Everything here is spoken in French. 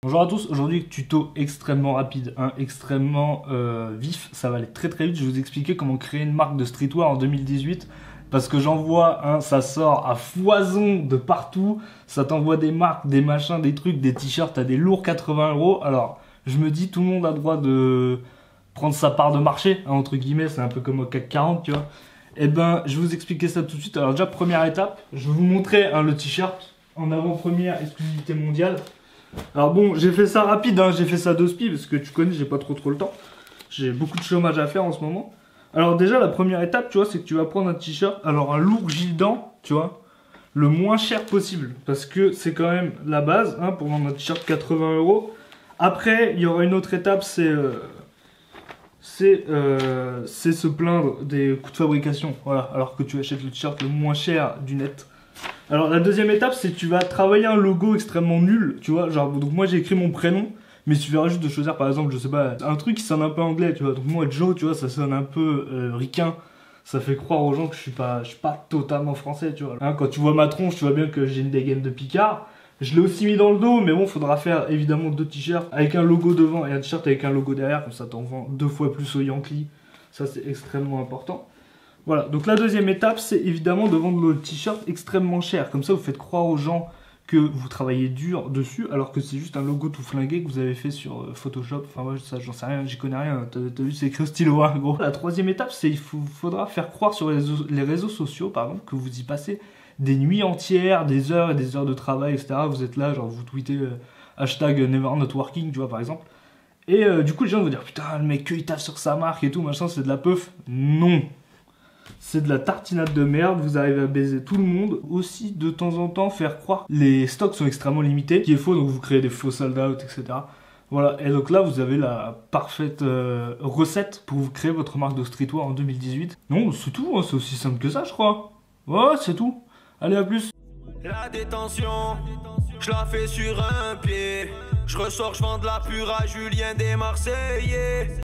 Bonjour à tous, aujourd'hui tuto extrêmement rapide, hein, extrêmement vif, ça va aller très très vite. Je vais vous expliquer comment créer une marque de streetwear en 2018 parce que j'en vois, hein, ça sort à foison de partout, ça t'envoie des marques, des machins, des trucs, des t-shirts à des lourds 80 €. Alors je me dis tout le monde a le droit de prendre sa part de marché, hein, entre guillemets, c'est un peu comme au CAC 40, tu vois. Et ben je vais vous expliquer ça tout de suite. Alors déjà première étape, je vais vous montrer, hein, le t-shirt en avant-première exclusivité mondiale. Alors bon, j'ai fait ça rapide, hein, j'ai fait ça de spi parce que tu connais, j'ai pas trop le temps. J'ai beaucoup de chômage à faire en ce moment. Alors déjà, la première étape, tu vois, c'est que tu vas prendre un t-shirt, alors un lourd Gildan, tu vois, le moins cher possible. Parce que c'est quand même la base, hein, pour vendre un t-shirt 80 €. Après, il y aura une autre étape, c'est se plaindre des coûts de fabrication. Voilà, alors que tu achètes le t-shirt le moins cher du net. Alors la deuxième étape, c'est que tu vas travailler un logo extrêmement nul, tu vois, genre, donc moi j'ai écrit mon prénom, mais il suffirait juste de choisir par exemple, je sais pas, un truc qui sonne un peu anglais, tu vois, donc moi Joe, tu vois, ça sonne un peu ricain, ça fait croire aux gens que je suis pas totalement français, tu vois. Hein, quand tu vois ma tronche, tu vois bien que j'ai une dégaine de Picard, je l'ai aussi mis dans le dos, mais bon, faudra faire évidemment deux t-shirts avec un logo devant et un t-shirt avec un logo derrière, comme ça t'en vends 2 fois plus au Yankee, ça c'est extrêmement important. Voilà, donc la deuxième étape, c'est évidemment de vendre le t-shirt extrêmement cher. Comme ça, vous faites croire aux gens que vous travaillez dur dessus, alors que c'est juste un logo tout flingué que vous avez fait sur Photoshop. Enfin, moi, ça, j'en sais rien, j'y connais rien. T'as vu, c'est écrit au stylo, hein, gros. La troisième étape, c'est qu'il faudra faire croire sur les réseaux sociaux, pardon, que vous y passez des nuits entières, des heures et des heures de travail, etc. Vous êtes là, genre, vous tweetez hashtag never not working, tu vois, par exemple. Et du coup, les gens vont dire, putain, le mec, il taffe sur sa marque et tout, machin, c'est de la puff. Non! C'est de la tartinade de merde, vous arrivez à baiser tout le monde. Aussi, de temps en temps, faire croire que les stocks sont extrêmement limités, qui est faux, donc vous créez des faux sold out, etc. Voilà, et donc là, vous avez la parfaite recette pour vous créer votre marque de streetwear en 2018. Non, c'est tout, hein, c'est aussi simple que ça, je crois. Ouais, c'est tout. Allez, à plus. La détention, je la fais sur un pied. Je ressors, je vends de la pure à Julien des Marseillais.